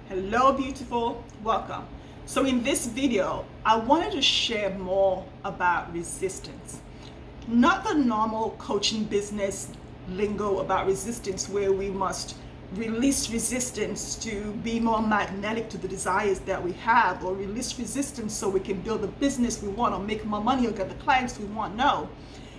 Hello, beautiful. Welcome. So in this video, I wanted to share more about resistance. Not the normal coaching business lingo about resistance where we must release resistance to be more magnetic to the desires that we have, or release resistance so we can build the business we want or make more money or get the clients we want. No.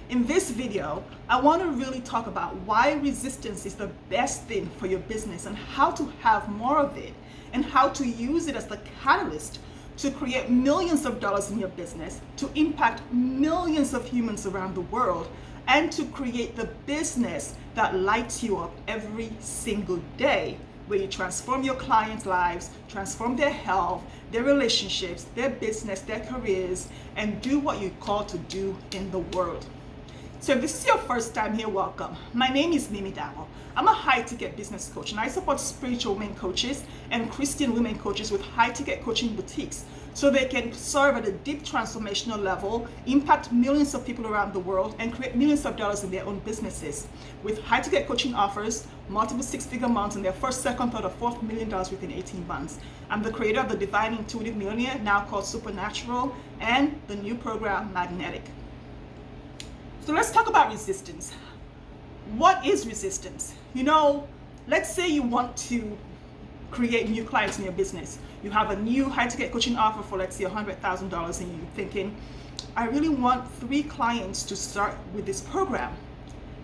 In this video, I want to really talk about why resistance is the best thing for your business and how to have more of it, and how to use it as the catalyst to create millions of dollars in your business, to impact millions of humans around the world, and to create the business that lights you up every single day, where you transform your clients' lives, transform their health, their relationships, their business, their careers, and do what you're called to do in the world. So if this is your first time here, welcome. My name is Mimi Damo. I'm a high-ticket business coach, and I support spiritual women coaches and Christian women coaches with high-ticket coaching boutiques so they can serve at a deep transformational level, impact millions of people around the world, and create millions of dollars in their own businesses with high-ticket coaching offers, multiple six-figure months in their first, second, third, or fourth $1 million within 18 months. I'm the creator of the Divine Intuitive Millionaire, now called Supernatural, and the new program, Magnetic. So let's talk about resistance. What is resistance? Let's say you want to create new clients in your business. You have a new high-ticket coaching offer for, let's say, $100,000, and you're thinking, I really want 3 clients to start with this program.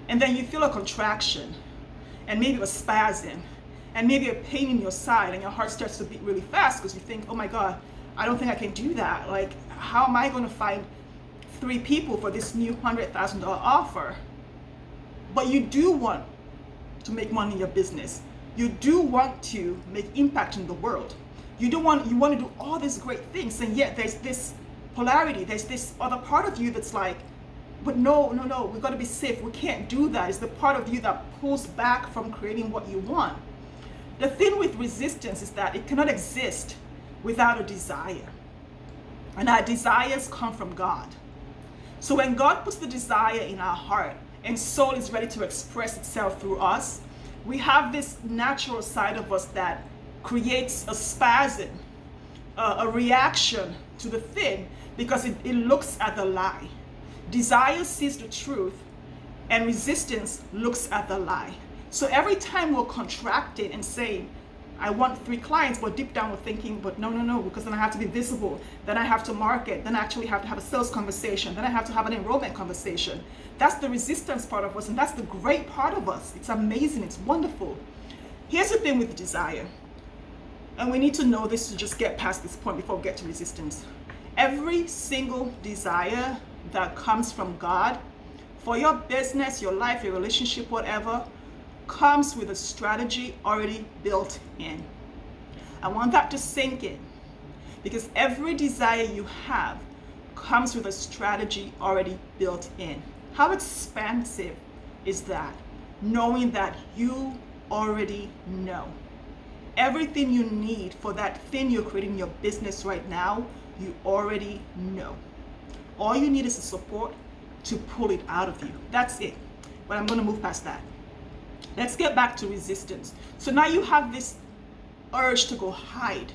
And then you feel a contraction, and maybe a spasm, and maybe a pain in your side, and your heart starts to beat really fast because you think, oh my God, I don't think I can do that. Like, how am I going to find 3 people for this new $100,000 offer? But you do want to make money in your business. You do want to make impact in the world. You want to do all these great things, and yet there's this polarity, there's this other part of you that's like, but no, we've got to be safe. We can't do that. It's the part of you that pulls back from creating what you want. The thing with resistance is that it cannot exist without a desire. And our desires come from God. So when God puts the desire in our heart and soul is ready to express itself through us, we have this natural side of us that creates a spasm, a reaction to the thing, because it looks at the lie. Desire sees the truth, and resistance looks at the lie. So every time we're contracting and saying, I want 3 clients, but deep down we're thinking, but no, because then I have to be visible, then I have to market, then I actually have to have a sales conversation, then I have to have an enrollment conversation. That's the resistance part of us, and that's the great part of us. It's amazing, it's wonderful. Here's the thing with desire, and we need to know this to just get past this point before we get to resistance. Every single desire that comes from God for your business, your life, your relationship, whatever, comes with a strategy already built in. I want that to sink in, because every desire you have comes with a strategy already built in. How expansive is that? Knowing that you already know. Everything you need for that thing you're creating in your business right now, you already know. All you need is the support to pull it out of you. That's it. But I'm going to move past that. Let's get back to resistance. So now you have this urge to go hide,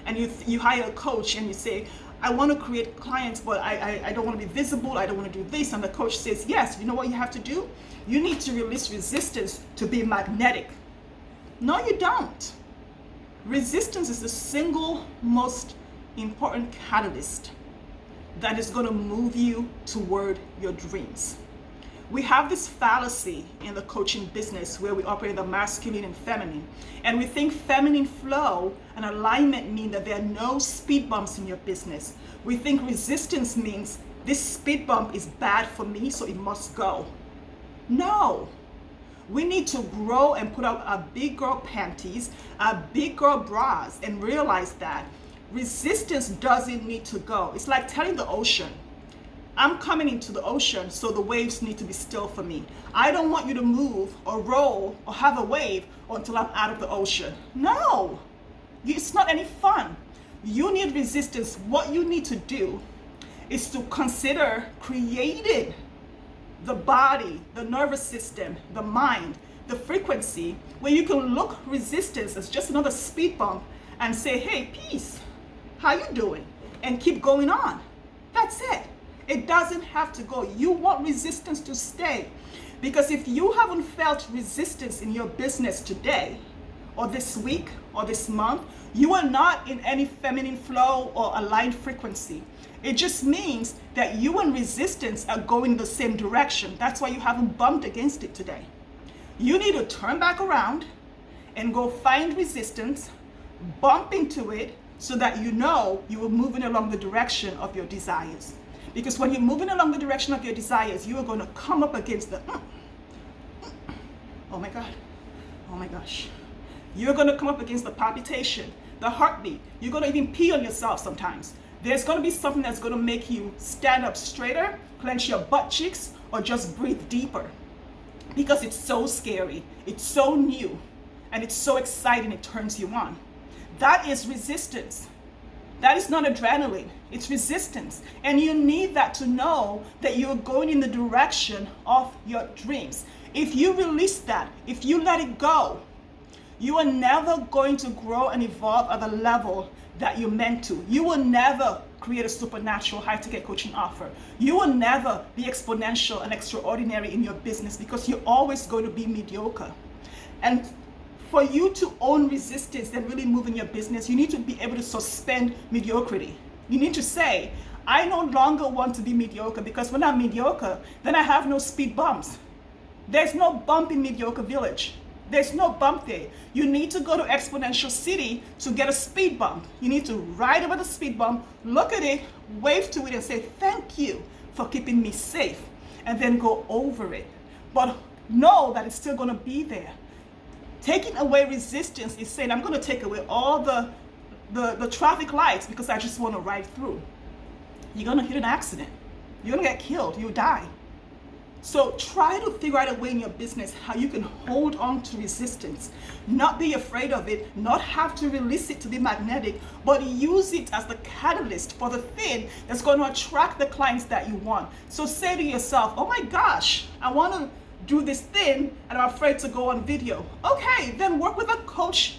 and you hire a coach and you say, I want to create clients, but I don't want to be visible, I don't want to do this. And the coach says, yes, you know what you have to do? You need to release resistance to be magnetic. No, you don't. Resistance is the single most important catalyst that is going to move you toward your dreams. We have this fallacy in the coaching business where we operate the masculine and feminine. And we think feminine flow and alignment mean that there are no speed bumps in your business. We think resistance means this speed bump is bad for me, so it must go. No. We need to grow and put out our big girl panties, our big girl bras, and realize that resistance doesn't need to go. It's like telling the ocean, I'm coming into the ocean, so the waves need to be still for me. I don't want you to move or roll or have a wave until I'm out of the ocean. No, it's not any fun. You need resistance. What you need to do is to consider creating the body, the nervous system, the mind, the frequency, where you can look resistance as just another speed bump and say, hey, peace, how you doing? And keep going on. That's it. It doesn't have to go. You want resistance to stay. Because if you haven't felt resistance in your business today, or this week, or this month, you are not in any feminine flow or aligned frequency. It just means that you and resistance are going the same direction. That's why you haven't bumped against it today. You need to turn back around and go find resistance, bump into it, so that you know you are moving along the direction of your desires. Because when you're moving along the direction of your desires, you are going to come up against the, oh my God, oh my gosh. You're going to come up against the palpitation, the heartbeat. You're going to even pee on yourself sometimes. There's going to be something that's going to make you stand up straighter, clench your butt cheeks, or just breathe deeper. Because it's so scary, it's so new, and it's so exciting, it turns you on. That is resistance. That is not adrenaline, it's resistance. And you need that to know that you're going in the direction of your dreams. If you release that, if you let it go, you are never going to grow and evolve at the level that you're meant to. You will never create a supernatural high-ticket coaching offer. You will never be exponential and extraordinary in your business because you're always going to be mediocre. And for you to own resistance and really move in your business, you need to be able to suspend mediocrity. You need to say, I no longer want to be mediocre, because when I'm mediocre, then I have no speed bumps. There's no bump in mediocre village. There's no bump there. You need to go to Exponential City to get a speed bump. You need to ride over the speed bump, look at it, wave to it, and say, thank you for keeping me safe, and then go over it. But know that it's still going to be there. Taking away resistance is saying, I'm going to take away all the traffic lights because I just want to ride through. You're going to hit an accident. You're going to get killed. You'll die. So try to figure out a way in your business how you can hold on to resistance, not be afraid of it, not have to release it to be magnetic, but use it as the catalyst for the thing that's going to attract the clients that you want. So say to yourself, oh my gosh, I want to do this thing and I'm afraid to go on video. Okay, then work with a coach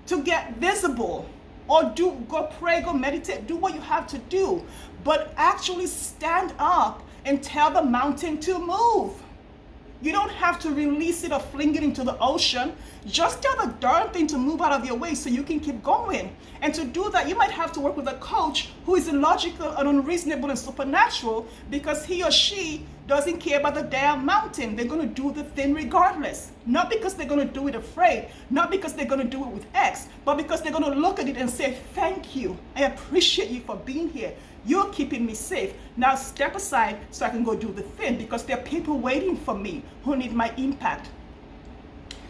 to get visible, or go pray, go meditate, do what you have to do, but actually stand up and tell the mountain to move. You don't have to release it or fling it into the ocean. Just tell the darn thing to move out of your way so you can keep going. And to do that, you might have to work with a coach who is illogical and unreasonable and supernatural, because he or she doesn't care about the damn mountain. They're going to do the thing regardless. Not because they're going to do it afraid, not because they're going to do it with X, but because they're going to look at it and say, thank you. I appreciate you for being here. You're keeping me safe. Now step aside so I can go do the thing, because there are people waiting for me who need my impact.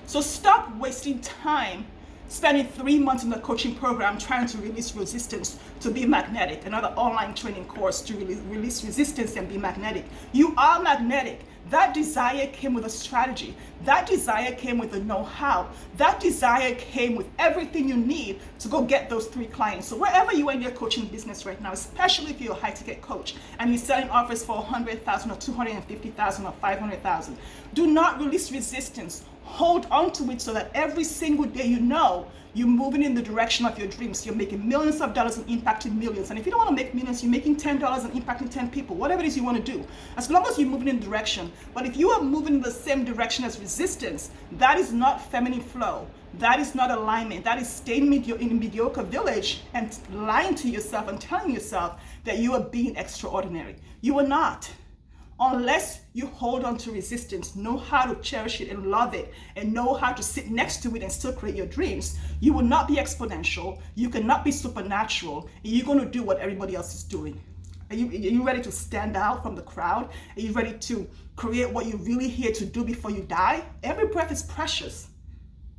So stop wasting time spending 3 months in the coaching program trying to release resistance to be magnetic, another online training course to release resistance and be magnetic. You are magnetic. That desire came with a strategy. That desire came with the know-how. That desire came with everything you need to go get those 3 clients. So wherever you are in your coaching business right now, especially if you're a high-ticket coach and you're selling offers for $100,000 or $250,000 or $500,000, do not release resistance. Hold on to it so that every single day you know you're moving in the direction of your dreams. You're making millions of dollars and impacting millions. And if you don't want to make millions, you're making $10 and impacting 10 people, whatever it is you want to do, as long as you're moving in the direction. But if you are moving in the same direction as resistance, that is not feminine flow. That is not alignment. That is staying in a mediocre village and lying to yourself and telling yourself that you are being extraordinary. You are not. Unless you hold on to resistance, know how to cherish it and love it, and know how to sit next to it and still create your dreams, you will not be exponential, you cannot be supernatural, and you're going to do what everybody else is doing. Are you ready to stand out from the crowd? Are you ready to create what you're really here to do before you die? Every breath is precious.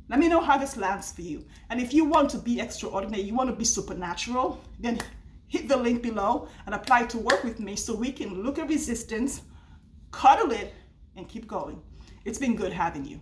Let me know how this lands for you. And if you want to be extraordinary, you want to be supernatural, then hit the link below and apply to work with me so we can look at resistance, cuddle it, and keep going. It's been good having you.